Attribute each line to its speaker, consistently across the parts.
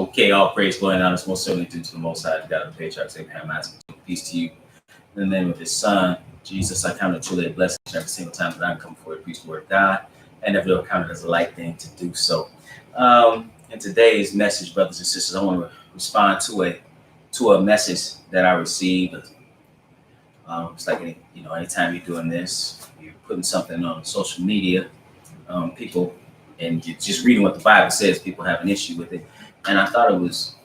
Speaker 1: Okay, all praise, glory, and honor is most certainly due to the Most High, the God of the patriarchs, Abraham, Isaac, peace to you. In the name of His Son, Jesus, I count it truly a blessing every single time that I come before the preach the word of God, and never count it as a light thing to do so. In today's message, brothers and sisters, I want to respond to a message that I received. It's like anytime you're doing this, you're putting something on social media, people, and you're just reading what the Bible says, people have an issue with it. And I thought it was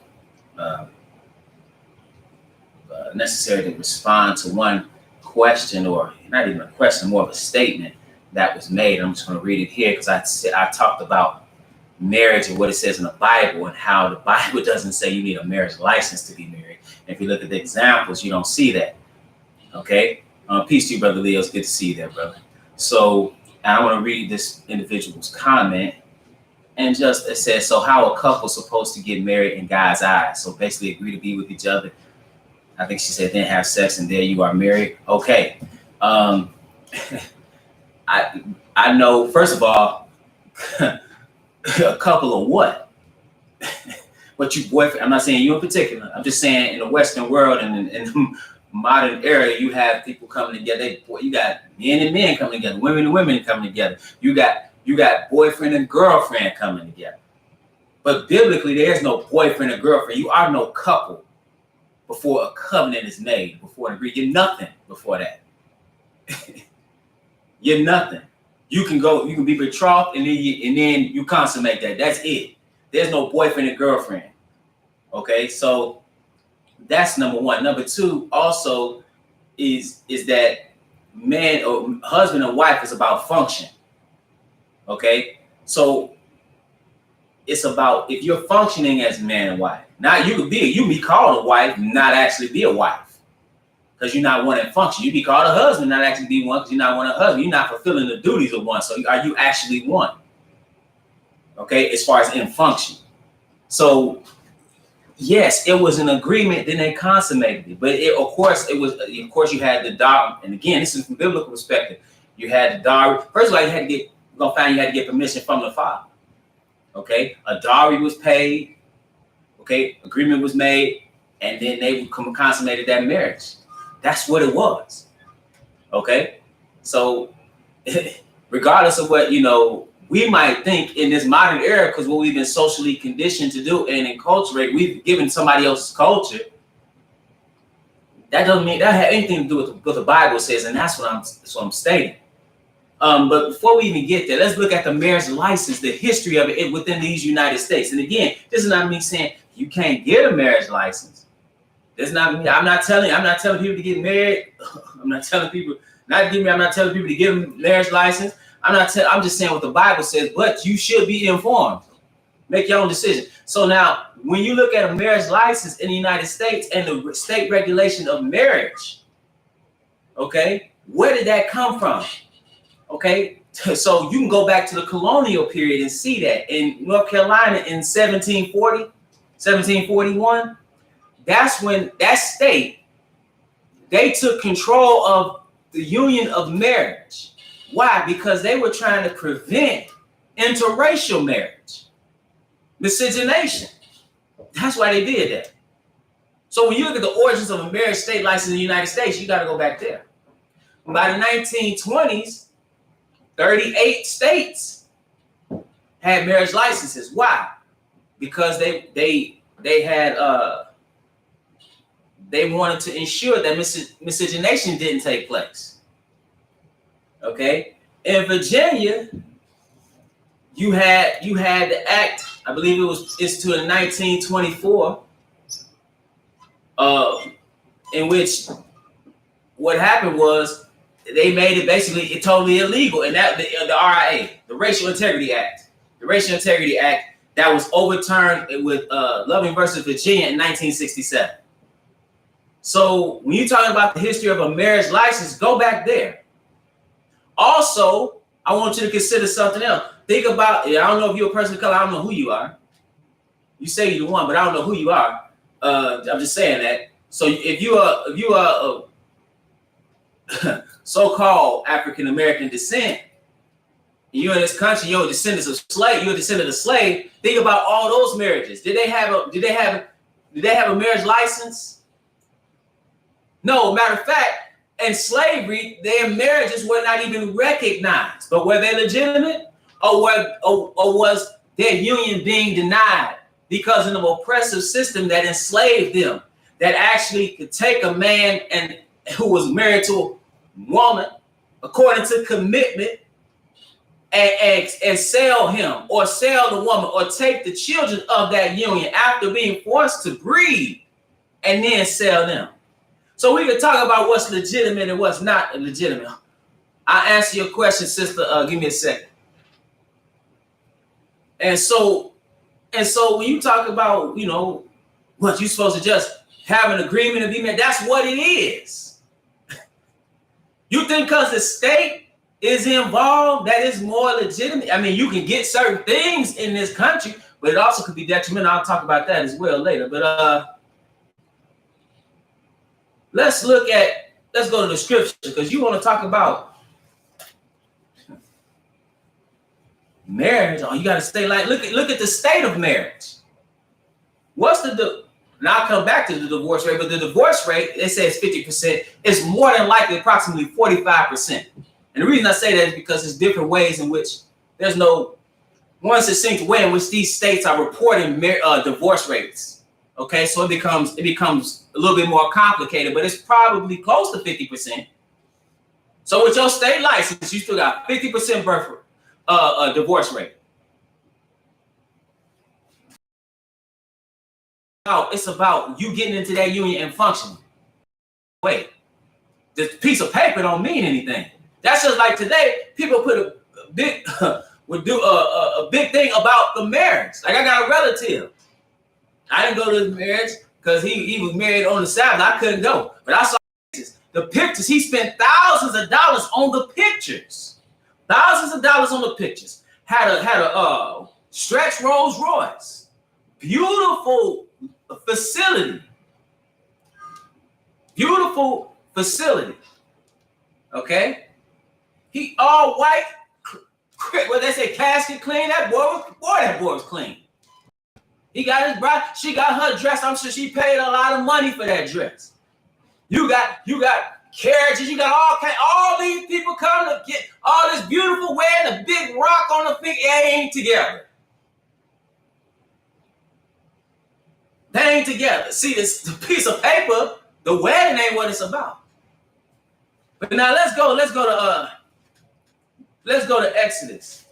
Speaker 1: necessary to respond to one question, or not even a question, more of a statement that was made. I'm just going to read it here because I talked about marriage and what it says in the Bible, and how the Bible doesn't say you need a marriage license to be married. And if you look at the examples, you don't see that. Okay? Peace to you, Brother Leo. It's good to see you there, brother. So I want to read this individual's comment. And just it says, so how a couple's supposed to get married in God's eyes? So basically agree to be with each other. I think she said then have sex and there you are married. Okay. I know, first of all, a couple of what? What you boyfriend? I'm not saying you in particular. I'm just saying in the Western world and in the modern era, you have people coming together. You got men and men coming together, women and women coming together. You got boyfriend and girlfriend coming together. But biblically, there's no boyfriend or girlfriend. You are no couple before a covenant is made, before an agreement. You're nothing before that. You're nothing. You can be betrothed and then you consummate that. That's it. There's no boyfriend and girlfriend. Okay, so that's number one. Number two also is that man or husband and wife is about function. Okay, so it's about if you're functioning as man and wife. Now you can be called a wife, not actually be a wife, because you're not one that function. You be called a husband, not actually be one, because you're not one a husband. You're not fulfilling the duties of one. So are you actually one? Okay, as far as in function. So yes, it was an agreement. Then they consummated it, but of course you had the dowry, and again, this is from biblical perspective. You had the dowry. First of all, you had to get permission from the father. Okay, a dowry was paid. Okay, agreement was made, and then they consummated that marriage. That's what it was. Okay, so regardless of what we might think in this modern era, because what we've been socially conditioned to do and enculturate, we've given somebody else's culture. That doesn't mean that had anything to do with what the Bible says, and that's what I'm stating. But before we even get there, let's look at the marriage license, the history of it within these United States. And again, this is not me saying you can't get a marriage license. This is not me. I'm not telling people to get married. I'm not telling people to get a marriage license. I'm just saying what the Bible says, but you should be informed. Make your own decision. So now, when you look at a marriage license in the United States and the state regulation of marriage, okay, where did that come from? Okay, so you can go back to the colonial period and see that in North Carolina in 1740, 1741, that's when that state, they took control of the union of marriage. Why? Because they were trying to prevent interracial marriage, miscegenation. That's why they did that. So when you look at the origins of a marriage state license in the United States, you got to go back there. By the 1920s, 38 states had marriage licenses. Why? Because they wanted to ensure that miscegenation didn't take place. Okay, in Virginia, you had the act. I believe it's to 1924, in which what happened was they made it basically totally illegal, and that the RIA, the Racial Integrity Act, that was overturned with Loving versus Virginia in 1967. So when you're talking about the history of a marriage license, go back there. Also, I want you to consider something else. Think about, I don't know if you're a person of color, I don't know who you are. You say you're the one, but I don't know who you are. I'm just saying that. So if you are a so-called African American descent, You're in this country, you're descendants of slave, you're a descendant of slave. Think about all those marriages. Did they have a marriage license? No, matter of fact, in slavery, their marriages were not even recognized. But were they legitimate? Or was their union being denied because of an oppressive system that enslaved them, that actually could take a man and who was married to a woman according to commitment and sell him or sell the woman or take the children of that union after being forced to breed and then sell them. So we can talk about what's legitimate and what's not legitimate. I'll answer your question, sister. Give me a second. And so when you talk about, what you're supposed to just have an agreement and be married, that's what it is. You think because the state is involved, that is more legitimate? I mean, you can get certain things in this country, but it also could be detrimental. I'll talk about that as well later. But let's go to the scripture, because you want to talk about marriage. Oh, you got to stay like, look at the state of marriage. What's and I'll come back to the divorce rate, but the divorce rate, they say it's 50%. It's more than likely approximately 45%. And the reason I say that is because there's different ways in which there's no one succinct way in which these states are reporting divorce rates. Okay, so it becomes a little bit more complicated, but it's probably close to 50%. So with your state license, you still got 50% divorce rate. It's about you getting into that union and functioning. Wait, this piece of paper don't mean anything. That's just like today, people put a big thing about the marriage. Like, I got a relative. I didn't go to his marriage because he was married on the Sabbath. I couldn't go. But I saw the pictures. He spent thousands of dollars on the pictures. Thousands of dollars on the pictures. Had a stretch Rolls Royce. Beautiful facility. Beautiful facility. Okay? He all white. Well, they say casket clean. That boy was clean. He got his bride. She got her dress. I'm sure she paid a lot of money for that dress. You got carriages. You got all these people come to get all this beautiful wearing a big rock on the finger. They ain't together. They ain't together. See, this the piece of paper. The wedding ain't what it's about. But now let's go to Exodus.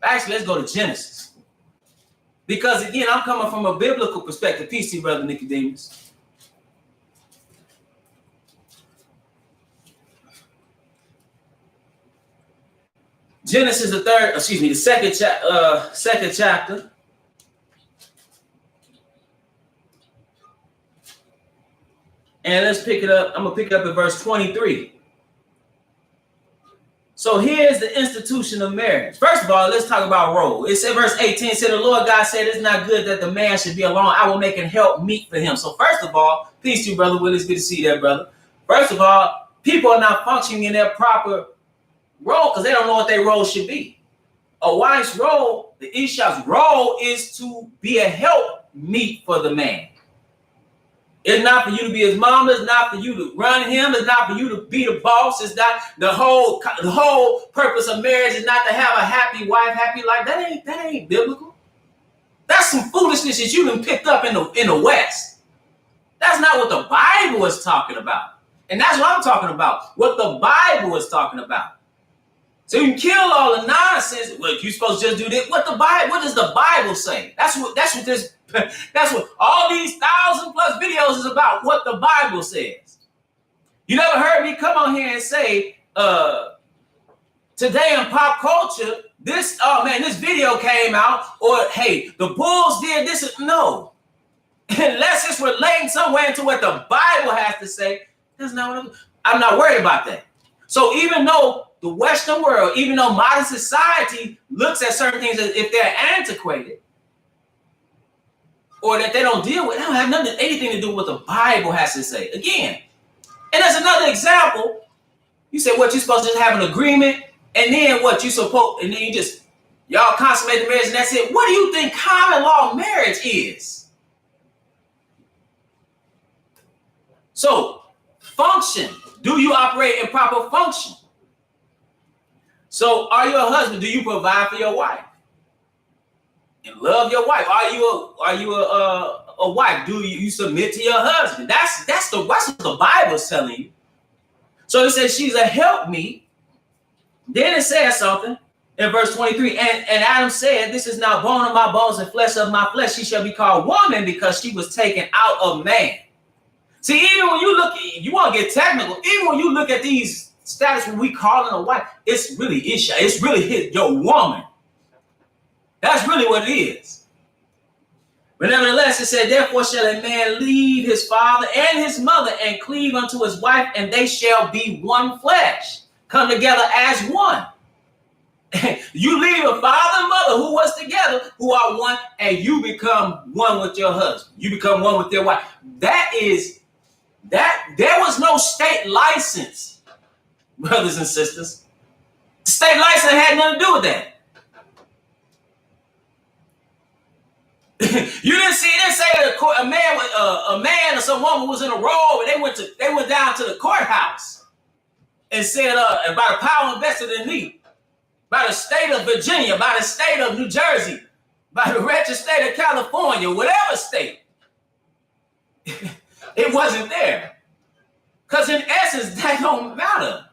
Speaker 1: Actually, let's go to Genesis. Because again, I'm coming from a biblical perspective. Peace to you, Brother Nicodemus. Genesis, the second chapter. And let's pick it up. I'm going to pick it up at verse 23. So here's the institution of marriage. First of all, let's talk about role. It said, verse 18, it said, the Lord God said, it's not good that the man should be alone. I will make an help meet for him. So first of all, peace to you, Brother Willis. Good to see you there, brother. First of all, people are not functioning in their proper role because they don't know what their role should be. A wife's role, the Isha's role, is to be a help meet for the man. It's not for you to be his mama. It's not for you to run him. It's not for you to be the boss. It's not the whole purpose of marriage is not to have a happy wife, happy life. That ain't biblical. That's some foolishness that you done picked up in the West. That's not what the Bible is talking about. And that's what I'm talking about. What the Bible is talking about. So you can kill all the nonsense. Well, you're supposed to just do this. What does the Bible say? That's what all these 1,000+ videos is about, what the Bible says. You never heard me come on here and say, today in pop culture, this video came out, or hey, the Bulls did this. No. Unless it's relating somewhere into what the Bible has to say, that's not what I'm not worried about that. So even though the Western world, even though modern society looks at certain things as if they're antiquated, or that they don't deal with, they don't have anything to do with what the Bible has to say. Again, and as another example, you say, what, you're supposed to just have an agreement And then what you suppose, and then you just, y'all consummate the marriage and that's it. What do you think common law marriage is? So, function. Do you operate in proper function? So, are you a husband? Do you provide for your wife? And love your wife? Are you a wife? Do you submit to your husband? That's what the Bible's telling you. So it says she's a helpmeet. Then it says something in verse 23. And Adam said, this is now bone of my bones and flesh of my flesh. She shall be called woman because she was taken out of man. See, even when you look, you want to get technical, even when you look at these status when we call it a wife, it's really Isha. It's really your woman. That's really what it is. But nevertheless, it said, therefore shall a man leave his father and his mother and cleave unto his wife, and they shall be one flesh, come together as one. You leave a father and mother who was together, who are one, and you become one with your husband. You become one with their wife. There was no state license, brothers and sisters. The state license had nothing to do with that. You didn't say that a man or some woman was in a robe and they went down to the courthouse and said, and by the power invested in me, by the state of Virginia, by the state of New Jersey, by the wretched state of California, whatever state, it wasn't there. Because in essence, that don't matter.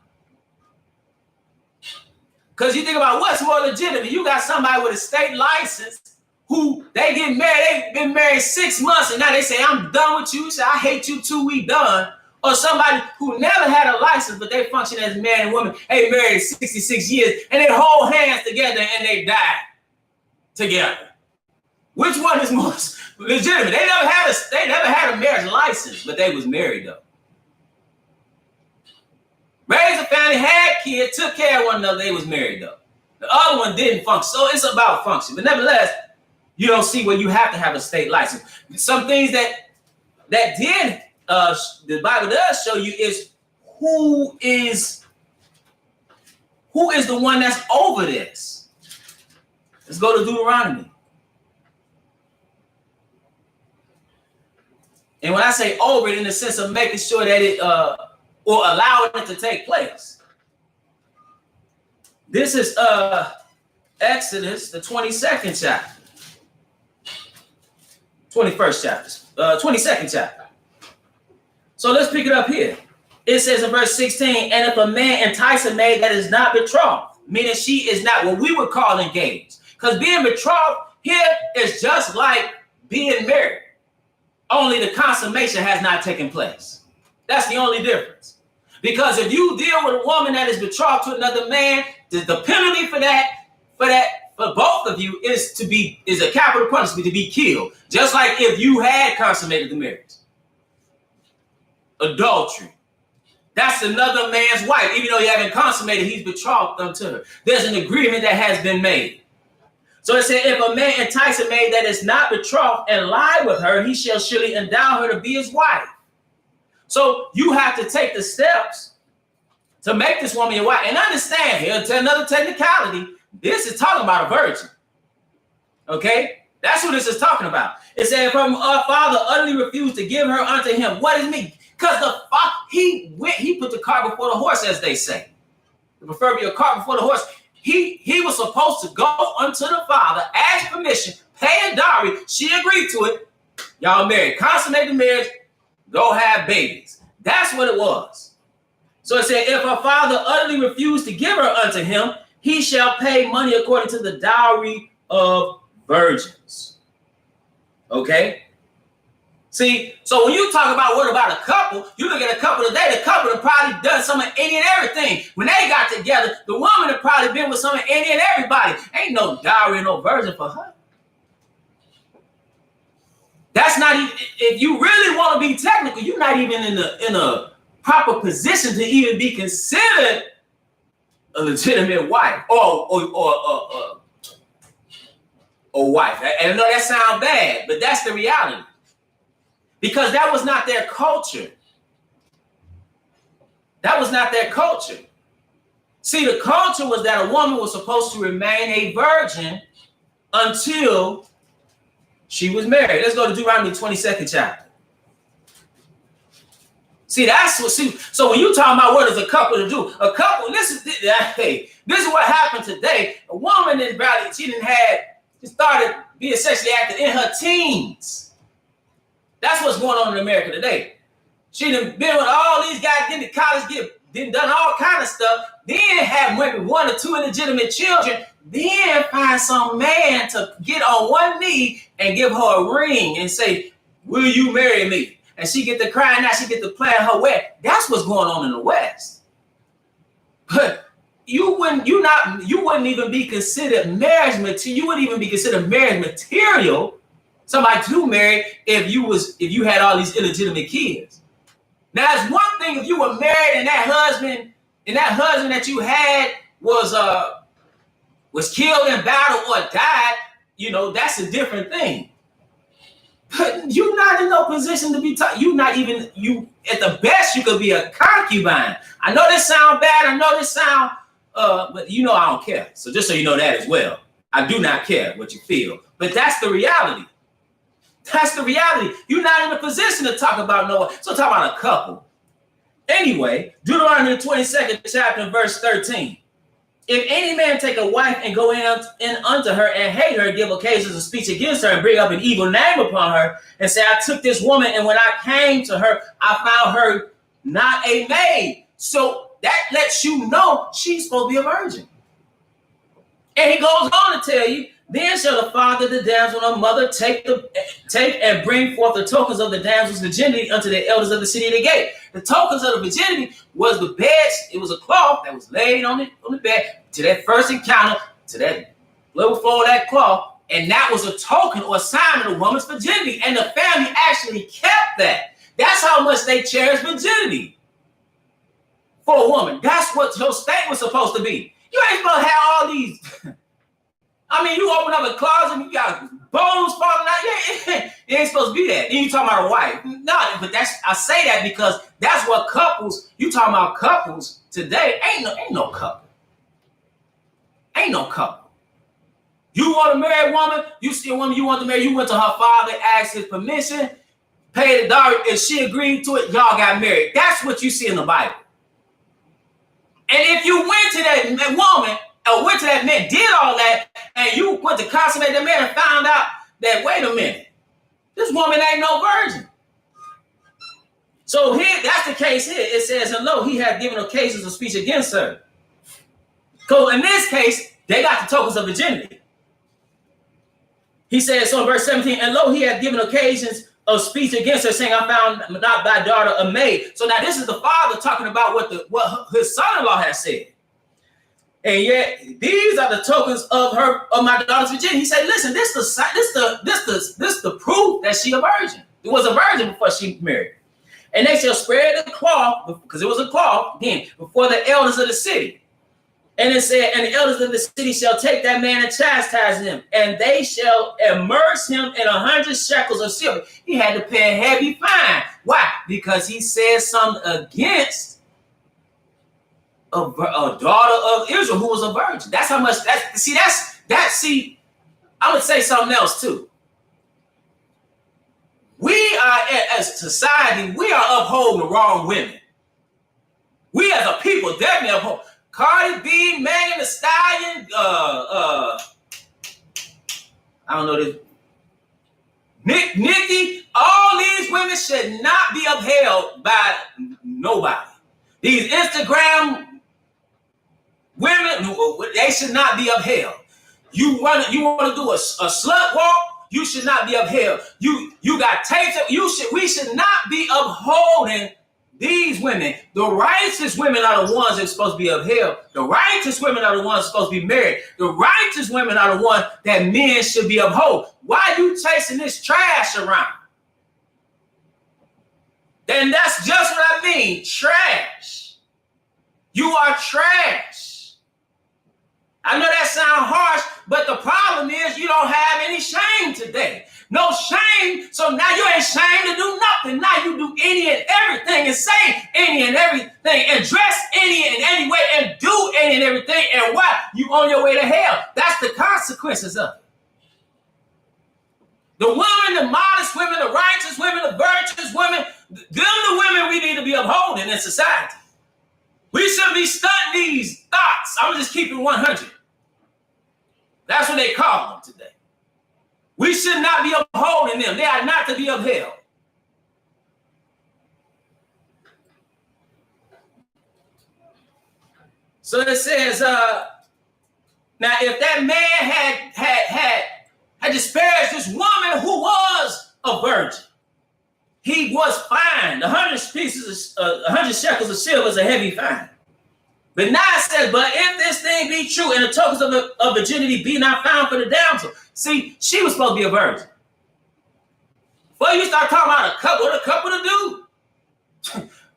Speaker 1: Because you think about what's more legitimate. You got somebody with a state license who they get married, they've been married 6 months, and now they say, I'm done with you. Say, I hate you too, we done. Or somebody who never had a license, but they function as man and woman. They married 66 years, and they hold hands together, and they die together. Which one is most legitimate? They never had a marriage license, but they was married, though. Raised a family, had kids, took care of one another, they was married, though. The other one didn't function, so it's about function. But nevertheless, you don't see where you have to have a state license. Some things that the Bible does show you is who is the one that's over this. Let's go to Deuteronomy. And when I say over it, in the sense of making sure that it or allowing it to take place. This is Exodus, the 22nd chapter. 21st chapter, 22nd chapter. So let's pick it up here. It says in verse 16, and if a man entice a maid that is not betrothed, meaning she is not what we would call engaged. Because being betrothed here is just like being married. Only the consummation has not taken place. That's the only difference. Because if you deal with a woman that is betrothed to another man, the penalty for both of you is a capital punishment, to be killed. Just like if you had consummated the marriage. Adultery. That's another man's wife. Even though you haven't consummated, he's betrothed unto her. There's an agreement that has been made. So it said, if a man entice a maid that is not betrothed and lie with her, he shall surely endow her to be his wife. So you have to take the steps to make this woman your wife. And understand here, to another technicality, this is talking about a virgin. Okay? That's what this is talking about. It said, if her father utterly refused to give her unto him, what does it mean? Because he put the cart before the horse, as they say. The proverbial cart before the horse. He was supposed to go unto the father, ask permission, pay a dowry. She agreed to it. Y'all married. Consummate the marriage. Go have babies. That's what it was. So it said, if her father utterly refused to give her unto him, he shall pay money according to the dowry of virgins. Okay? See, so when you talk about what about a couple, you look at a couple today, the couple have probably done some of any and everything. When they got together, the woman had probably been with some of any and everybody. Ain't no dowry and no virgin for her. That's not even, if you really want to be technical, you're not even in a proper position to even be considered a legitimate wife or wife. And I know that sounds bad, but that's the reality. Because that was not their culture. That was not their culture. See, the culture was that a woman was supposed to remain a virgin until she was married. Let's go to Deuteronomy 22nd chapter. See, that's what, so when you talking about what is a couple to do, a couple, this is what happened today. A woman in Valley, she started being sexually active in her teens. That's what's going on in America today. She done been with all these guys, getting to college, done all kind of stuff, then have maybe 1 or 2 illegitimate children, then find some man to get on one knee and give her a ring and say, will you marry me? And she get to crying out, she get to plan her way. That's what's going on in the West. But you wouldn't even be considered marriage material. You wouldn't even be considered marriage material, somebody to marry, if you had all these illegitimate kids. Now, it's one thing if you were married and that husband that you had was killed in battle or died. That's a different thing. But you're not in no position to be taught. You at the best you could be a concubine. I know this sound bad. I know this sound, but I don't care. So just so you know that as well, I do not care what you feel. But that's the reality. That's the reality. You're not in a position to talk about no one. So talk about a couple. Anyway, Deuteronomy 22nd chapter, verse 13. If any man take a wife and go in unto her and hate her, give occasions of speech against her, and bring up an evil name upon her, and say, I took this woman, and when I came to her, I found her not a maid. So that lets you know she's supposed to be a virgin. And he goes on to tell you, then shall the father, the damsel, and her mother take and bring forth the tokens of the damsel's virginity unto the elders of the city of the gate. The tokens of the virginity was the beds. It was a cloth that was laid on the bed to that first encounter, to that little floor of that cloth, and that was a token or a sign of the woman's virginity. And the family actually kept that. That's how much they cherished virginity for a woman. That's what your state was supposed to be. You ain't supposed to have all these. You open up a closet and you got bones falling out. Yeah, it ain't supposed to be that. Then you talking about a wife. No, but I say that because that's what couples, you talking about couples today, ain't no couple. Ain't no couple. You want to marry a woman, you see a woman you want to marry, you went to her father, asked his permission, paid the dowry, and she agreed to it, y'all got married. That's what you see in the Bible. And if you went to that woman, or went to that man, did all that, and you went to consummate that man and found out that, wait a minute, this woman ain't no virgin. So here, that's the case here. It says, and lo, he had given occasions of speech against her. So in this case, they got the tokens of virginity. He says, so in verse 17, and lo, he had given occasions of speech against her, saying, I found not thy daughter a maid. So now this is the father talking about what his son-in-law has said. And yet these are the tokens of my daughter's virginity. He said, listen, this the proof that she a virgin. It was a virgin before she married. And they shall spread the cloth, because it was a cloth, again, before the elders of the city. And it said, and the elders of the city shall take that man and chastise him, and they shall immerse him in 100 shekels of silver. He had to pay a heavy fine. Why? Because he said something against a daughter of Israel who was a virgin. That's how much I'm gonna say something else too. We are, as a society, we are upholding the wrong women. We as a people definitely uphold Cardi B, Megan Thee Stallion, I don't know this, Nikki. All these women should not be upheld by nobody. These Instagram women, they should not be upheld. You want to do a slut walk, you should not be upheld. You got tapes. We should not be upholding these women. The righteous women are the ones that's supposed to be upheld. The righteous women are the ones supposed to be married. The righteous women are the ones that men should be upheld. Why are you chasing this trash around? Then that's just what I mean, trash. You are trash. I know that sounds harsh, but the problem is you don't have any shame today. No shame, so So now you ain't ashamed to do nothing. Now you do any and everything and say any and everything and dress any and any way and do any and everything. And why? You on your way to hell. That's the consequences of it. The women, the modest women, the righteous women, the virtuous women, them the women we need to be upholding in society. We should be stunting these thoughts. I'm just keeping 100. That's what they call them today. We should not be upholding them. They are not to be upheld. So it says, now if that man had disparaged this woman who was a virgin, he was fined 100 shekels of silver is a heavy fine. But now it says, but if this thing be true and the tokens of virginity be not found for the damsel. See, she was supposed to be a virgin. Before you start talking about a couple, what a couple to do?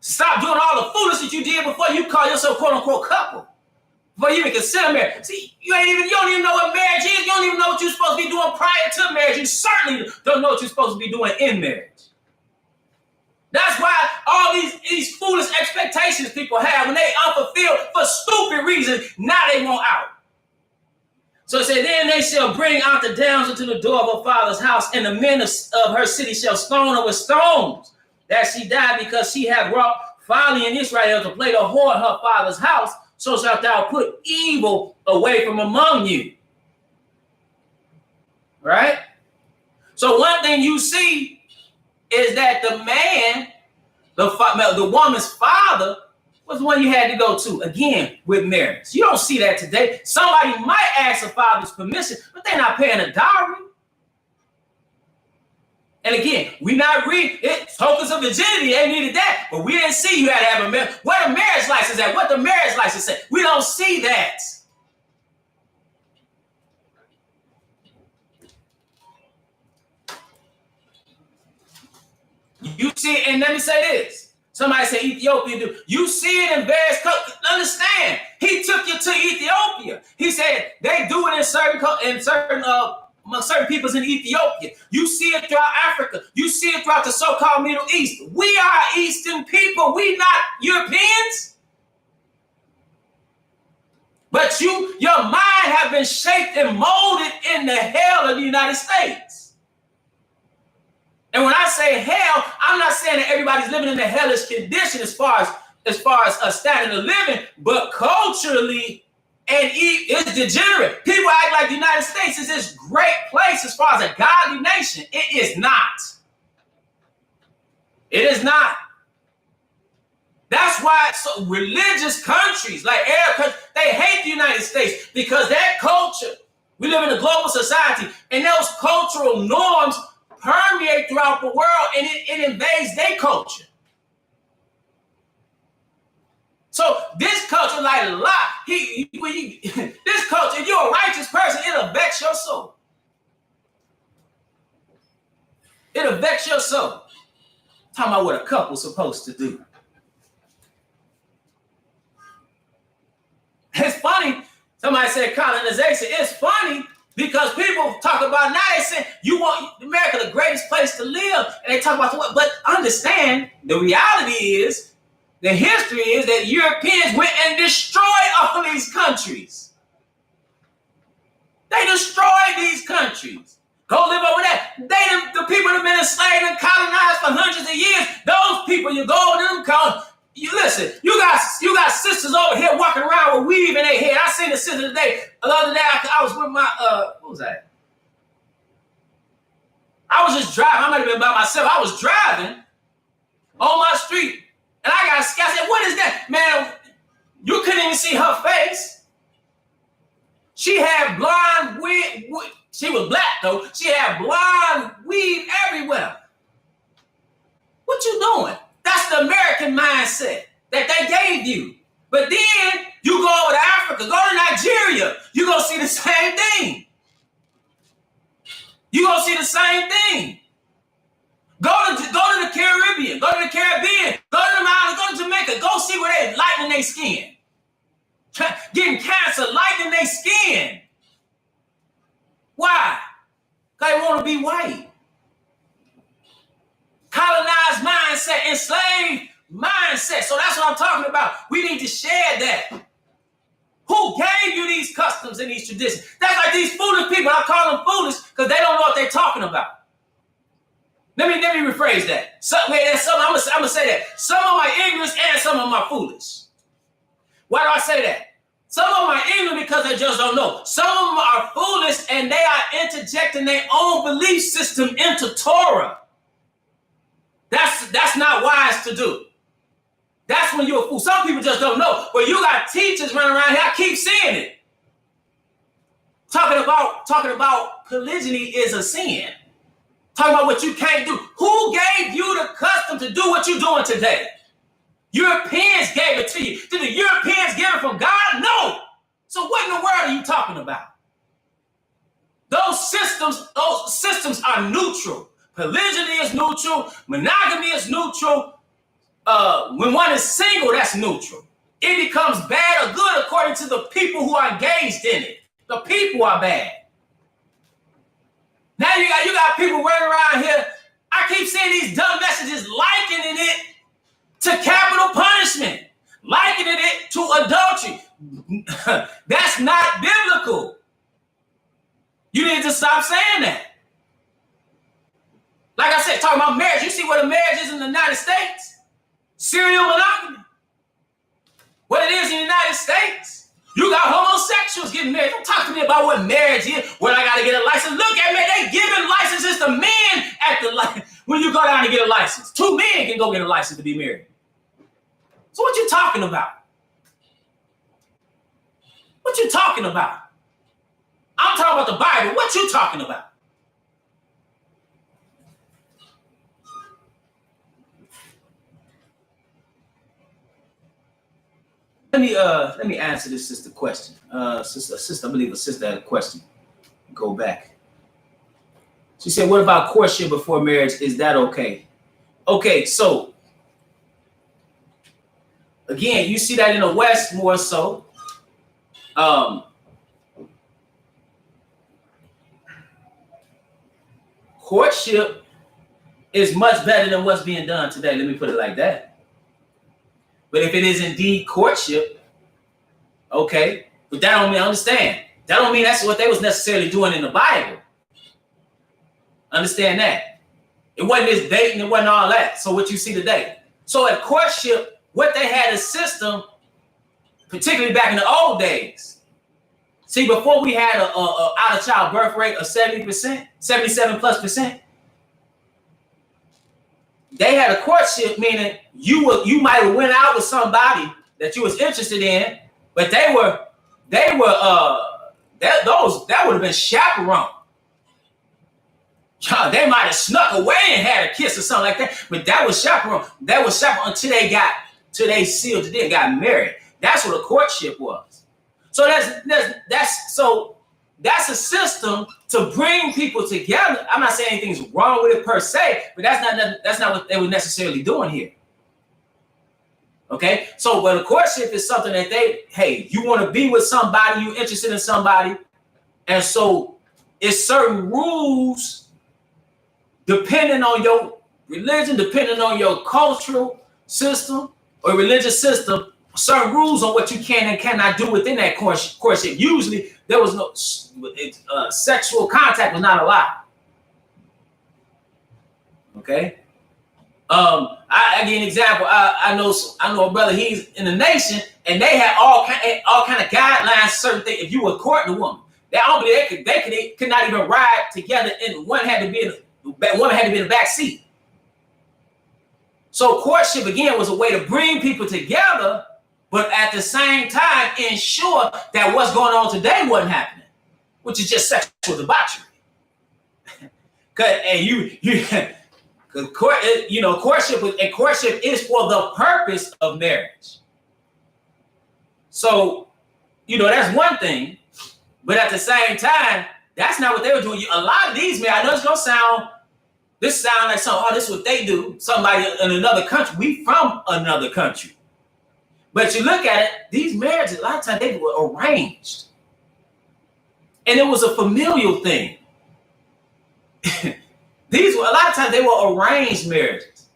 Speaker 1: Stop doing all the foolishness you did before you call yourself quote unquote couple. Before you even consider marriage. See, you don't even know what marriage is. You don't even know what you're supposed to be doing prior to marriage. You certainly don't know what you're supposed to be doing in marriage. That's why all these foolish expectations people have when they unfulfilled for stupid reasons, now they want out. So it said, then they shall bring out the damsel to the door of her father's house, and the men of her city shall stone her with stones, that she died because she had wrought folly in Israel to play the whore in her father's house. So shalt thou put evil away from among you. Right? So one thing you see is that the man, the woman's father, was the one you had to go to, again, with marriage. You don't see that today. Somebody might ask a father's permission, but they're not paying a dowry. And again, we not read it. Tokens of virginity, they needed that, but we didn't see you had to have a marriage. Where the marriage license at? What the marriage license say? We don't see that. You see, and let me say this. Somebody say Ethiopia do. You see it in various countries. Understand? He took you to Ethiopia. He said they do it in certain peoples in Ethiopia. You see it throughout Africa. You see it throughout the so-called Middle East. We are Eastern people. We not Europeans. But your mind have been shaped and molded in the hell of the United States. And when I say hell, I'm not saying that everybody's living in a hellish condition as far as a standard of living, but culturally and it's degenerate. People act like the United States is this great place as far as a godly nation. It is not. It is not. That's why so religious countries like Arab countries, they hate the United States because that culture, we live in a global society, and those cultural norms permeate throughout the world, and it invades their culture. So this culture, like a lot, this culture, if you're a righteous person, it'll vex your soul. It'll vex your soul. Talking about what a couple's supposed to do. It's funny. Somebody said colonization. It's funny because people talk about now they say you want America the greatest place to live, and they talk about what. But understand the reality is, the history is that Europeans went and destroyed all these countries. They destroyed these countries. Go live over there. The people that have been enslaved and colonized for hundreds of years. Those people, you go to them. You listen. You got sisters over here walking around with weave in their head. I seen a sister today. The other day, I was with my what was that? I was just driving. I might have been by myself. I was driving on my street, and I got scared. I said, "What is that, man?" You couldn't even see her face. She had blonde weave. She was black though. She had blonde weave everywhere. What you doing? That's the American mindset that they gave you. But then you go over to Africa, go to Nigeria, you're going to see the same thing. You're going to see the same thing. Go to the Caribbean, go to the Caribbean, go to the islands, go to Jamaica, go see where they're lightening their skin. Getting cancer, lightening their skin. Why? Because they want to be white. that enslaved mindset. So that's what I'm talking about. We need to share that. Who gave you these customs and these traditions? That's like these foolish people. I call them foolish because they don't know what they're talking about. Let me rephrase that. I'm gonna say that. Some of my ignorance and some of my foolish. Why do I say that? Some of them are ignorant because they just don't know. Some of them are foolish and they are interjecting their own belief system into Torah. That's not wise to do. That's when you're a fool. Some people just don't know. But you got teachers running around here. I keep seeing it. Talking about polygyny is a sin. Talking about what you can't do. Who gave you the custom to do what you're doing today? Europeans gave it to you. Did the Europeans get it from God? No. So what in the world are you talking about? Those systems are neutral. Polygyny is neutral. Monogamy is neutral. When one is single, that's neutral. It becomes bad or good according to the people who are engaged in it. The people are bad. Now you got people running around here. I keep seeing these dumb messages likening it to capital punishment, likening it to adultery. That's not biblical. You need to stop saying that. Like I said, talking about marriage. You see what a marriage is in the United States? Serial monogamy. What it is in the United States. You got homosexuals getting married. Don't talk to me about what marriage is, when I got to get a license. Look at me. They giving licenses to men at the license. When you go down to get a license. 2 men can go get a license to be married. So what you talking about? What you talking about? I'm talking about the Bible. What you talking about? Let me answer this sister question. Sister, I believe a sister had a question. Go back. She said, "What about courtship before marriage? Is that okay?" Okay, so again, you see that in the West more so. Courtship is much better than what's being done today. Let me put it like that. But if it is indeed courtship, okay, but that don't mean, understand, that don't mean that's what they was necessarily doing in the Bible. Understand that. It wasn't this dating, it wasn't all that. So what you see today. So at courtship, what they had a system, particularly back in the old days. See, before we had a out-of-child birth rate of 70%, 77+%, they had a courtship, meaning you might have went out with somebody that you was interested in, but that would have been chaperone. They might have snuck away and had a kiss or something like that, but that was chaperone. That was chaperone until they sealed it and got married. That's what a courtship was. So that's a system to bring people together. I'm not saying anything's wrong with it per se, but that's not what they were necessarily doing here. Okay, so but a courtship is something that you want to be with somebody, you're interested in somebody, and so it's certain rules depending on your religion, depending on your cultural system or religious system. Certain rules on what you can and cannot do within that courtship. Usually, there was no sexual contact was not allowed. Okay. I give you an example. I know a brother. He's in the nation, and they had all kind of guidelines. Certain things. If you were courting a woman, they could not even ride together, and one had to be in the back seat. So courtship again was a way to bring people together, but at the same time ensure that what's going on today wasn't happening, which is just sexual debauchery. Courtship is for the purpose of marriage. So, that's one thing, but at the same time, that's not what they were doing. A lot of these men, I know it's gonna sound like something. Oh, this is what they do. Somebody in another country. We from another country. But you look at it, these marriages, a lot of times they were arranged. And it was a familial thing. A lot of times they were arranged marriages.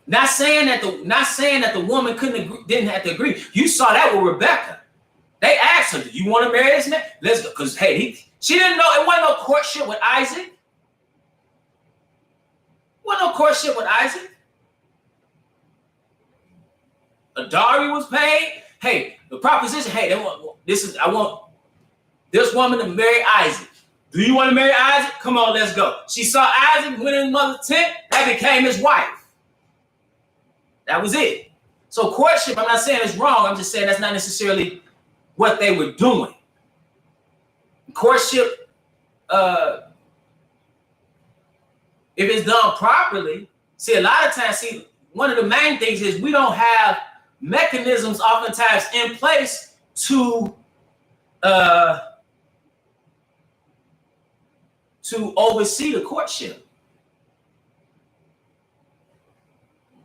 Speaker 1: Not saying that the woman didn't have to agree. You saw that with Rebecca. They asked her, "Do you want to marry this man?" Let's go, because hey, she didn't know it wasn't no courtship with Isaac. Wasn't no courtship with Isaac. A dowry was paid. Hey, the proposition. Hey, I want this woman to marry Isaac. Do you want to marry Isaac? Come on, let's go. She saw Isaac went in his mother's tent. That became his wife. That was it. So courtship, I'm not saying it's wrong. I'm just saying that's not necessarily what they were doing. Courtship, if it's done properly, a lot of times, one of the main things is we don't have mechanisms oftentimes in place to oversee the courtship.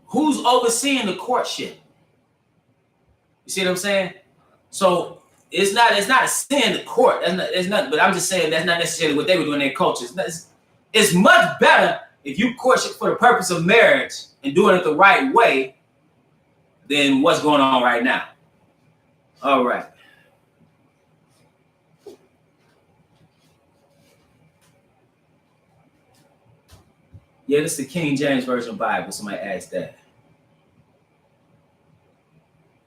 Speaker 1: Who's overseeing the courtship? You see what I'm saying? So it's not a sin to court. It's not. But I'm just saying that's not necessarily what they were doing in their culture. It's much better if you courtship for the purpose of marriage and doing it the right way than what's going on right now. All right. Yeah, this is the King James Version Bible. Somebody asked that.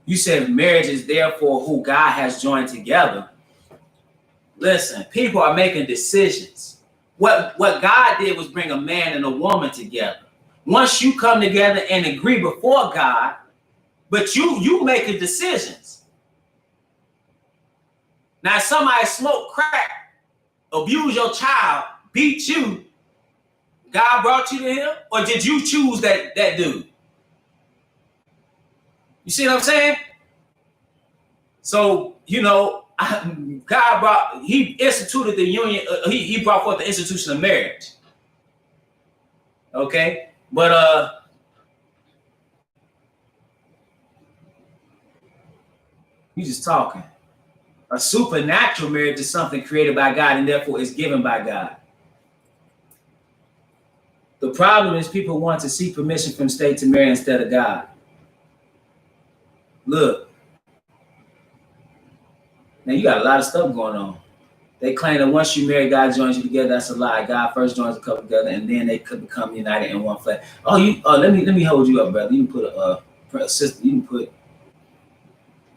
Speaker 1: You said marriage is therefore who God has joined together. Listen, people are making decisions. What God did was bring a man and a woman together. Once you come together and agree before God, but you making decisions. Now, somebody smoke crack, abuse your child, beat you. God brought you to him, or did you choose that dude? You see what I'm saying? So, God he instituted the union. He brought forth the institution of marriage. Okay, but you just talking. A supernatural marriage is something created by God and therefore is given by God. The problem is people want to seek permission from state to marry instead of God. Look, now you got a lot of stuff going on. They claim that once you marry, God joins you together. That's a lie. God first joins a couple together, and then they could become united in one flesh. Let me hold you up, brother. You can put a sister. You can put.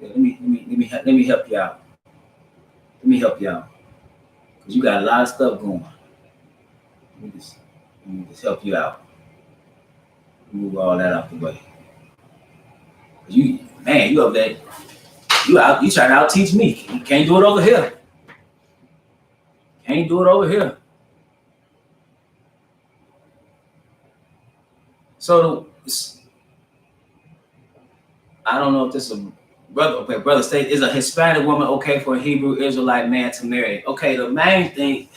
Speaker 1: Yeah, let me help you out. Let me help you out, because you got a lot of stuff going. Let me just help you out. Move all that out the way. You up there. You trying to out teach me. You can't do it over here. Can't do it over here. So I don't know if this is a brother. Okay, brother state, is a Hispanic woman okay for a Hebrew Israelite man to marry? Okay, the main thing,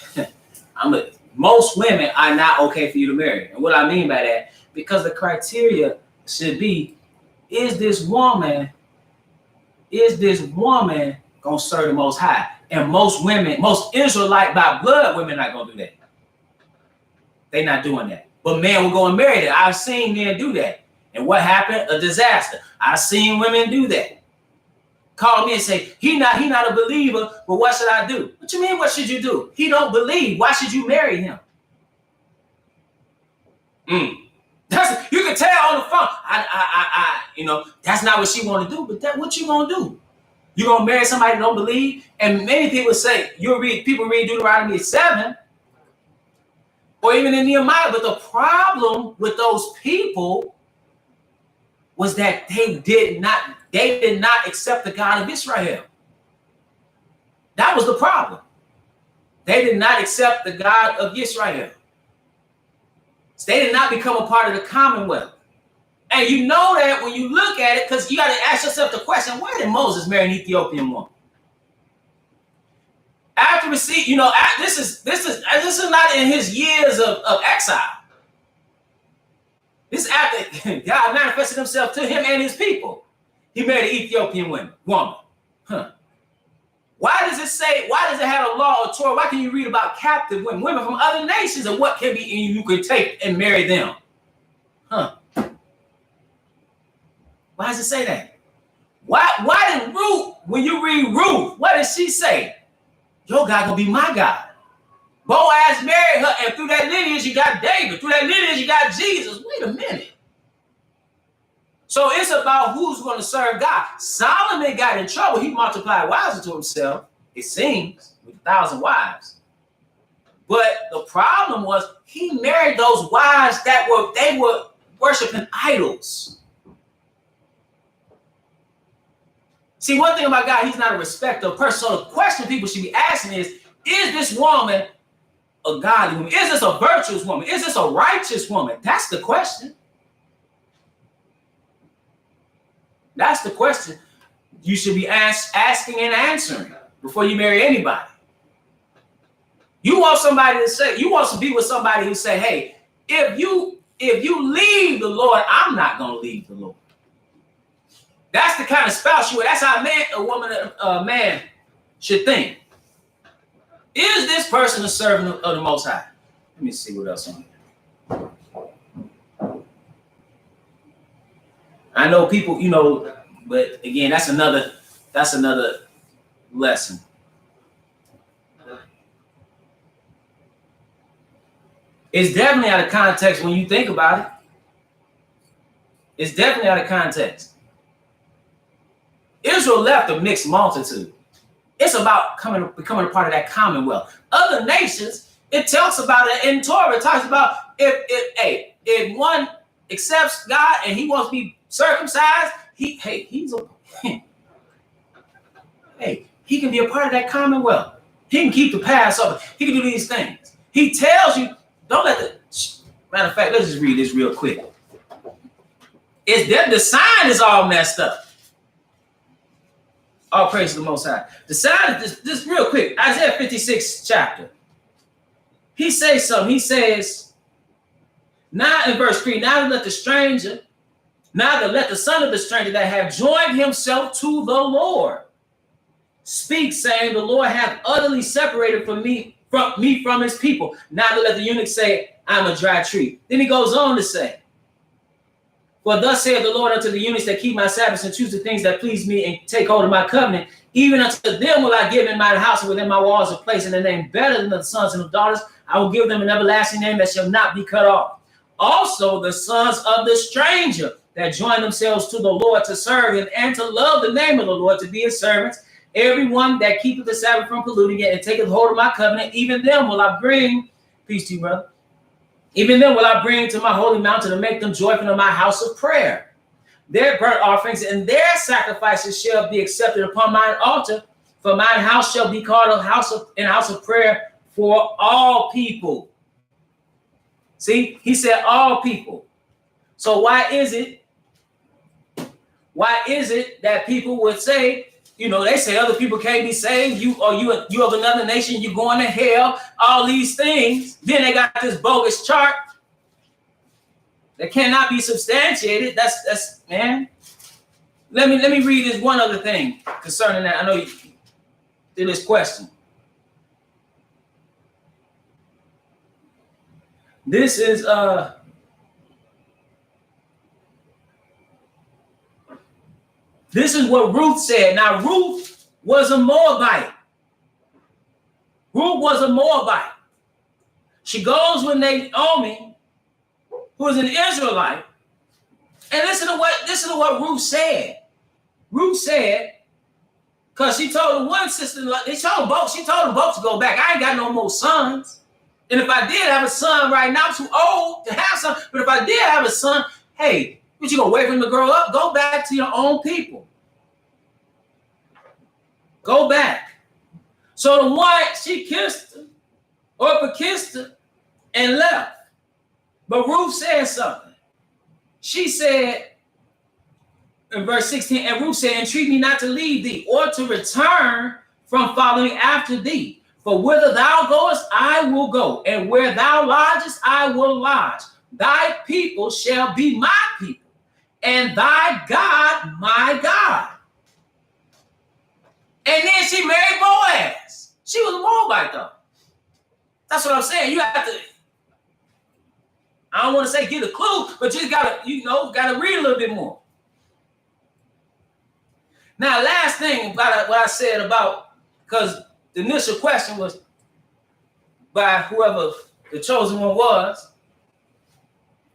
Speaker 1: most women are not okay for you to marry. And what I mean by that, because the criteria should be, is this woman gonna serve the Most High? And most women, most Israelite by blood women, not gonna do that. They not doing that. But men will go and marry that. I've seen men do that. And what happened? A disaster. I've seen women do that. Call me and say, he not a believer, but what should I do? What you mean, what should you do? He don't believe. Why should you marry him? You can tell on the phone. That's not what she want to do, but what you gonna do? You gonna marry somebody that don't believe? And many people say, people read Deuteronomy 7, or even in Nehemiah, but the problem with those people was that they did not accept the God of Israel. That was the problem. They did not accept the God of Israel. So they did not become a part of the Commonwealth. And you know that when you look at it, because you got to ask yourself the question, why did Moses marry an Ethiopian woman? After receipt, this is not in his years of exile. This is after God manifested himself to him and his people. He married an Ethiopian woman. Why does it have a law or Torah? Why can you read about captive women from other nations and what can be you could take and marry them? Why does it say that? Why did Ruth, when you read Ruth, what did she say? Your God gonna be my God. Boaz married her, and through that lineage you got David. Through that lineage you got Jesus. Wait a minute. So it's about who's going to serve God. Solomon got in trouble. He multiplied wives unto himself, it seems, with 1,000 wives. But the problem was he married those wives that were worshiping idols. See, one thing about God, he's not a respecter of person. So the question people should be asking is this woman a godly woman? Is this a virtuous woman? Is this a righteous woman? That's the question. That's the question you should be asking and answering before you marry anybody. You want somebody to say, you want to be with somebody who say, hey, if you leave the Lord, I'm not going to leave the Lord. That's the kind of spouse you are. That's how a man should think. Is this person a servant of the Most High? Let me see what else on here. I know people, but again, that's another lesson. It's definitely out of context when you think about it. It's definitely out of context. Israel left a mixed multitude. It's about becoming a part of that commonwealth. Other nations, it talks about it in Torah. It talks about if one accepts God and he wants to be circumcised, he can be a part of that commonwealth. He can keep the Passover. He can do these things. He tells you, don't let the matter of fact, let's just read this real quick. The sign is all messed up. All praise to the Most High. The sign is this real quick. Isaiah 56 chapter. He says something. He says, now in verse 3, now let the son of the stranger that have joined himself to the Lord speak, saying, the Lord hath utterly separated from his people. Now let the eunuch say, I'm a dry tree. Then he goes on to say, for thus saith the Lord unto the eunuchs that keep my Sabbaths and choose the things that please me and take hold of my covenant, even unto them will I give in my house and within my walls a place in a name better than the sons and the daughters. I will give them an everlasting name that shall not be cut off. Also the sons of the stranger that join themselves to the Lord to serve him and to love the name of the Lord, to be his servants. Everyone that keepeth the Sabbath from polluting it and taketh hold of my covenant, even them will I bring, peace to you, brother. Even then will I bring to my holy mountain and make them joyful in my house of prayer. Their burnt offerings and their sacrifices shall be accepted upon mine altar, for mine house shall be called a house of prayer for all people. See, he said all people. So why is it that people would say, they say other people can't be saved. You of another nation, you're going to hell, all these things. Then they got this bogus chart that cannot be substantiated. That's man. Let me read this one other thing concerning that. I know you did this question. This is This is what Ruth said. Now, Ruth was a Moabite. She goes with Naomi, who is an Israelite. And listen to what Ruth said. Ruth said, because she told the one sister, she told them both to go back. I ain't got no more sons. And if I did have a son right now, I'm too old to have son. But if I did have a son, hey, but you gonna wait for him to grow up? Go back to your own people. Go back. So the one, she kissed her, Orpah kissed her, and left. But Ruth said something. She said in verse 16, and Ruth said, entreat me not to leave thee, or to return from following after thee. For whither thou goest, I will go, and where thou lodgest, I will lodge. Thy people shall be my people, and thy God my God. And then she married Boaz. She was a Moabite, though. That's what I'm saying. You have to, I don't want to say get a clue, but you gotta read a little bit more. Now, last thing about what I said about, because the initial question was by whoever the chosen one was,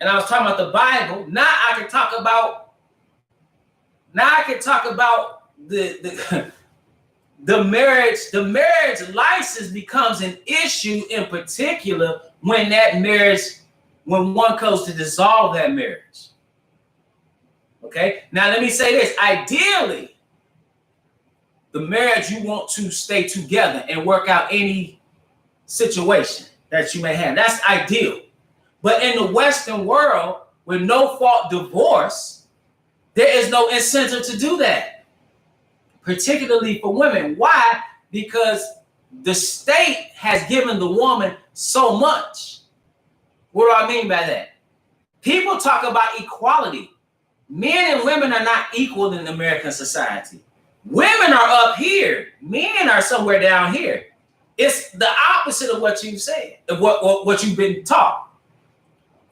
Speaker 1: and I was talking about the Bible. Now I can talk about the the marriage license becomes an issue in particular when one comes to dissolve that marriage. Okay, now let me say this. Ideally, the marriage, you want to stay together and work out any situation that you may have. That's ideal. But in the Western world, with no fault divorce, there is no incentive to do that, particularly for women. Why? Because the state has given the woman so much. What do I mean by that? People talk about equality. Men and women are not equal in American society. Women are up here. Men are somewhere down here. It's the opposite of what you've said, of what you've been taught.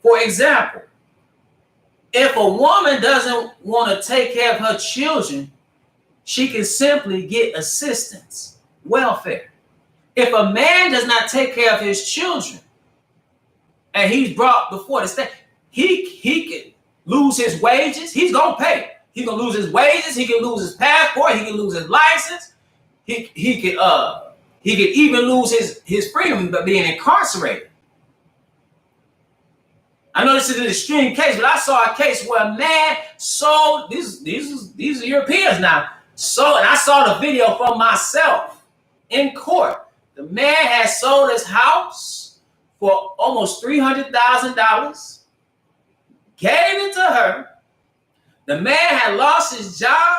Speaker 1: For example, if a woman doesn't want to take care of her children, she can simply get assistance, welfare. If a man does not take care of his children and he's brought before the state, he can lose his wages. He's going to pay. He can lose his wages. He can lose his passport. He can lose his license. He could even lose his freedom by being incarcerated. I know this is an extreme case, but I saw a case where a man sold, these are Europeans now, and I saw the video for myself in court. The man had sold his house for almost $300,000, gave it to her. The man had lost his job.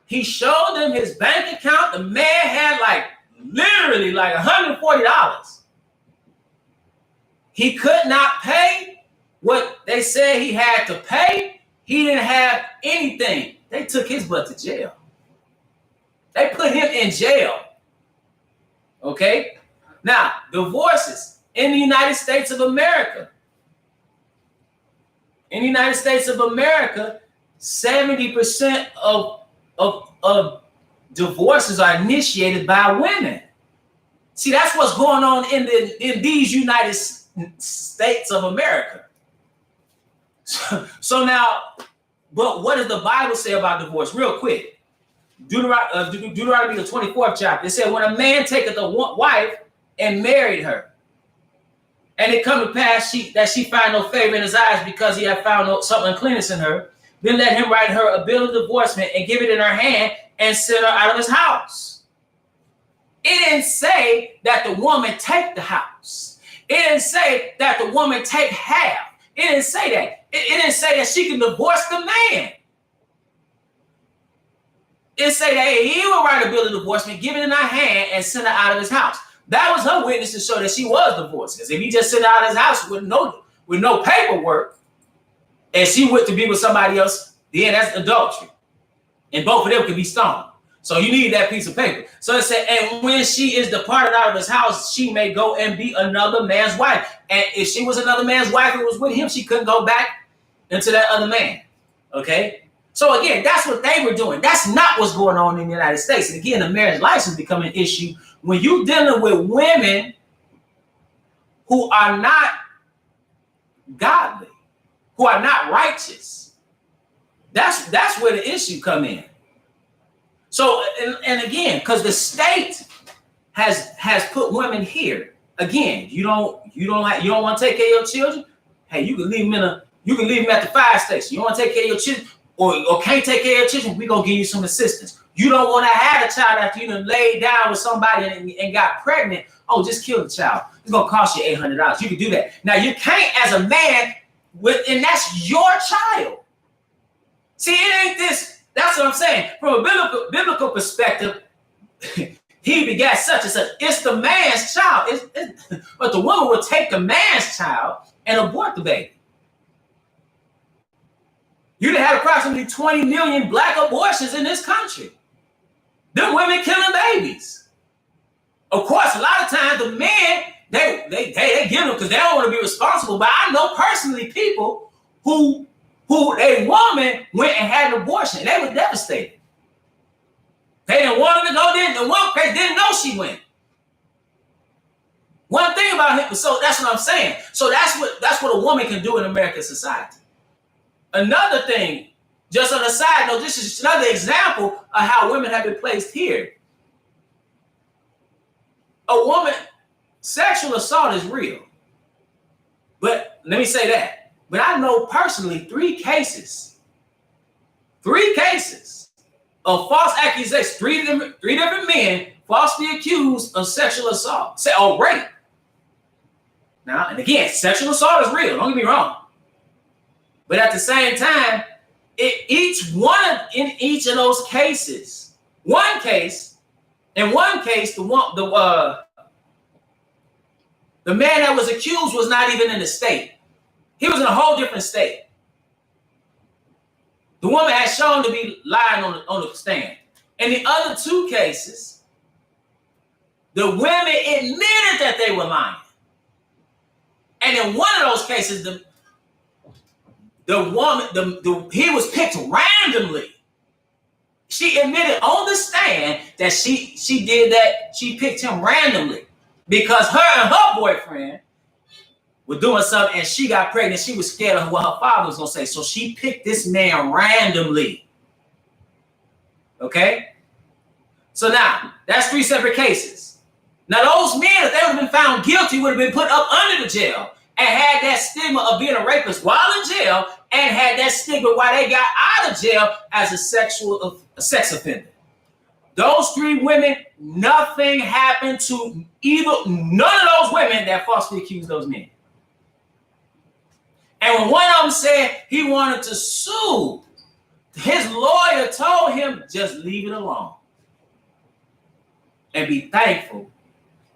Speaker 1: He showed them his bank account. The man had literally $140. He could not pay what they said he had to pay. He didn't have anything. They took his butt to jail. They put him in jail. Okay? Now, divorces in the United States of America. In the United States of America, 70% of divorces are initiated by women. See, that's what's going on in these United States of America. So now, but what does the Bible say about divorce? Real quick. Deuteronomy the 24th chapter. It said, when a man taketh a wife and married her, and it come to pass that she find no favor in his eyes because he had found some uncleanness in her, then let him write her a bill of divorcement and give it in her hand and send her out of his house. It didn't say that the woman take the house. It didn't say that the woman take half. It didn't say that. It didn't say that she can divorce the man. It said that he would write a bill of divorcement, give it in her hand, and send her out of his house. That was her witness to show that she was divorced. Because if he just sent her out of his house with no paperwork, and she went to be with somebody else, then that's adultery. And both of them could be stoned. So you need that piece of paper. So it said, and when she is departed out of his house, she may go and be another man's wife. And if she was another man's wife and was with him, she couldn't go back into that other man. Okay? So again, that's what they were doing. That's not what's going on in the United States. And again, the marriage license become an issue when you're dealing with women who are not godly, who are not righteous. That's where the issue come in. So, and again, because the state has put women here. Again, you don't want to take care of your children. Hey, you can leave them at the fire station. You want to take care of your children, or can't take care of your children, we're gonna give you some assistance. You don't want to have a child after you done laid down with somebody and got pregnant. Oh, just kill the child. It's gonna cost you $800. You can do that. Now you can't as a man and that's your child. See, it ain't this. That's what I'm saying. From a biblical perspective, he begat such and such. It's the man's child. But the woman will take the man's child and abort the baby. You'd have had approximately 20 million black abortions in this country. Them women killing babies. Of course, a lot of times the men, they give them because they don't want to be responsible. But I know personally people who a woman went and had an abortion. They were devastated. They didn't want her to go, didn't. And one case didn't know she went. One thing about him, so that's what I'm saying. So that's what a woman can do in American society. Another thing, just on a side note, this is another example of how women have been placed here. A woman, sexual assault is real. But let me say that. But I know personally three cases of false accusations, three different men falsely accused of sexual assault, or rape. Now, and again, sexual assault is real, don't get me wrong. But at the same time, in each of those cases, the man that was accused was not even in the state. He was in a whole different state. The woman had shown to be lying on the stand. In the other two cases, the women admitted that they were lying. And in one of those cases, he was picked randomly. She admitted on the stand that she did that. She picked him randomly because her and her boyfriend were doing something and she got pregnant. She was scared of what her father was going to say. So she picked this man randomly. Okay? So now, that's three separate cases. Now, those men, if they would have been found guilty, would have been put up under the jail and had that stigma of being a rapist while in jail and had that stigma while they got out of jail as a sex offender. Those three women, nothing happened to none of those women that falsely accused those men. And when one of them said he wanted to sue, his lawyer told him, just leave it alone. And be thankful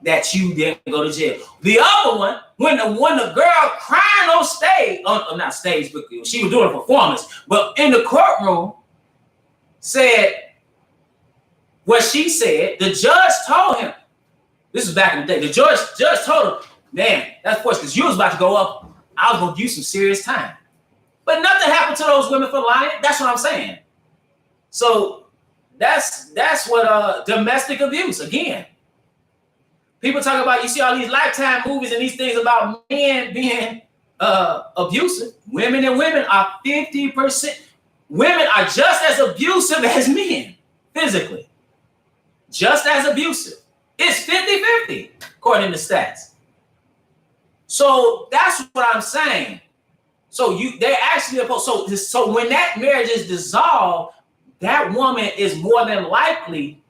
Speaker 1: that you didn't go to jail. The other one, when the girl crying on stage, not stage, but she was doing a performance, but in the courtroom, said what she said, the judge told him, this is back in the day, the judge told him, man, that's of course, because you was about to go up, I was going to give you some serious time. But nothing happened to those women for lying. That's what I'm saying. So that's what domestic abuse, again. People talk about, you see all these Lifetime movies and these things about men being abusive. Women are 50%. Women are just as abusive as men, physically. Just as abusive. It's 50-50, according to stats. So that's what I'm saying. So they're actually opposed. So when that marriage is dissolved, that woman is more than likely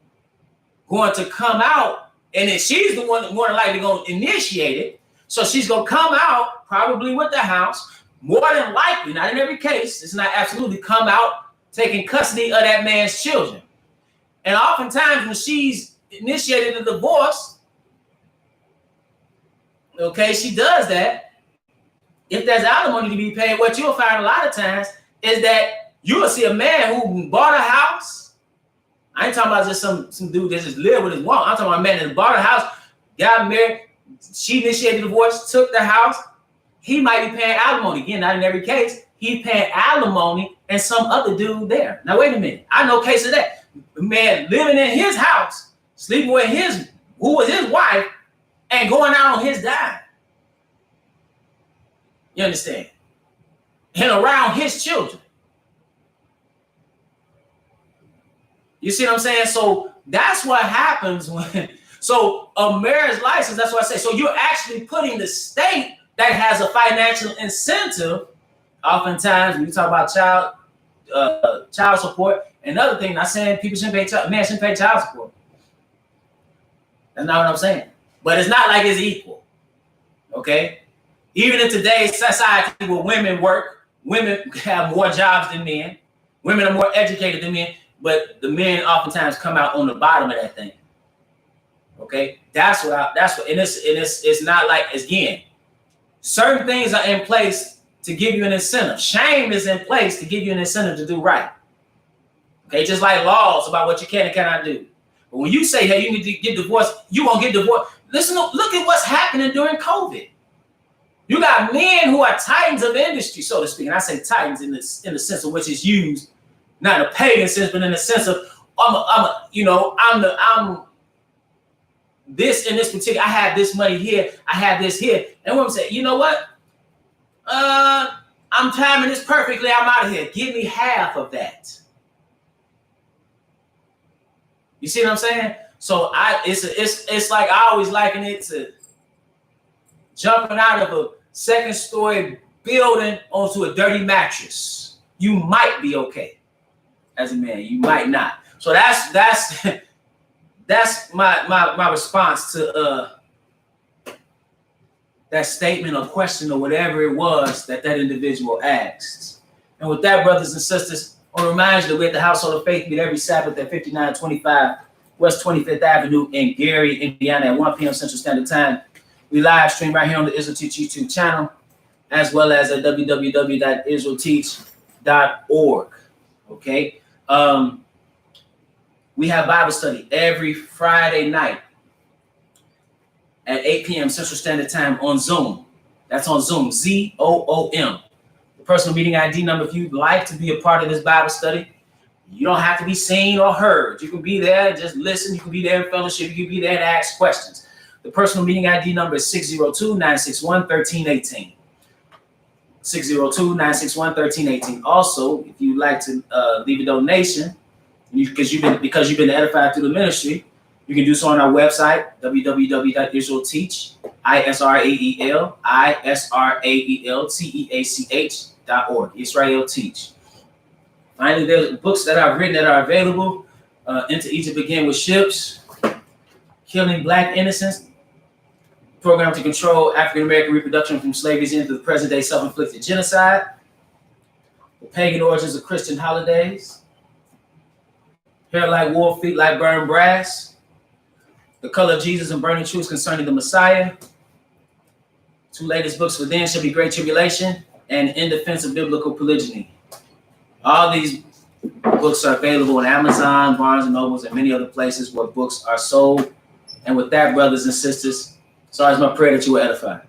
Speaker 1: going to come out. And then she's the one that more than likely going to initiate it. So she's going to come out probably with the house, more than likely, not in every case, it's not absolutely, come out taking custody of that man's children. And oftentimes when she's initiated a divorce, okay, she does that. If there's alimony to be paid, what you'll find a lot of times is that you will see a man who bought a house. I ain't talking about just some dude that just lived with his wife. I'm talking about a man that bought a house, got married, she initiated the divorce, took the house. He might be paying alimony. Again, not in every case. He's paying alimony and some other dude there. Now, wait a minute. I know a case of that. The man living in his house, sleeping with who was his wife, and going out on his dime. You understand? And around his children. You see what I'm saying? So that's what happens when, so a marriage license, that's what I say. So you're actually putting the state that has a financial incentive. Oftentimes when you talk about child support, another thing, not saying people shouldn't pay, men shouldn't pay child support. That's not what I'm saying. But it's not like it's equal. Okay? Even in today's society where women work, women have more jobs than men. Women are more educated than men. But the men oftentimes come out on the bottom of that thing. Okay, and it's not like, again, certain things are in place to give you an incentive. Shame is in place to give you an incentive to do right. Okay, just like laws about what you can and cannot do. But when you say, hey, you need to get divorced, you won't get divorced. Listen, look at what's happening during COVID. You got men who are titans of industry, so to speak. And I say titans in the sense of which it's used, not in a pagan sense, but in the sense of I'm this in this particular, I have this money here, I have this here. And women say, you know what? I'm timing this perfectly, I'm out of here. Give me half of that. You see what I'm saying? So it's like I always liken it to jumping out of a second story building onto a dirty mattress. You might be okay as a man, you might not. So that's my response to that statement or question or whatever it was that individual asked. And with that, brothers and sisters, I want to remind you that we're at the Household of Faith meet every Sabbath at 5925 West 25th Avenue in Gary, Indiana at 1 p.m. Central Standard Time. We live stream right here on the Israel Teach YouTube channel, as well as at www.israelteach.org. Okay. We have Bible study every Friday night at 8 p.m. Central Standard Time on Zoom. That's on Zoom, ZOOM. The personal meeting ID number, if you'd like to be a part of this Bible study, you don't have to be seen or heard. You can be there, just listen. You can be there in fellowship. You can be there to ask questions. The personal meeting ID number is 602-961-1318. 602-961-1318. Also, if you'd like to leave a donation, because you've been edified through the ministry, you can do so on our website, www.israelteach.org. Israel Teach. Finally, there's books that I've written that are available. Into Egypt Begin with Ships, Killing Black Innocence, Program to Control African American Reproduction from Slavery into the Present Day Self-Inflicted Genocide, The Pagan Origins of Christian Holidays, Hair Like Wool, Feet Like Burned Brass, The Color of Jesus and Burning Truths Concerning the Messiah. Two latest books for Then Shall Be Great Tribulation and In Defense of Biblical Polygyny. All these books are available on Amazon, Barnes & Nobles, and many other places where books are sold. And with that, brothers and sisters, so it's my prayer that you were edified.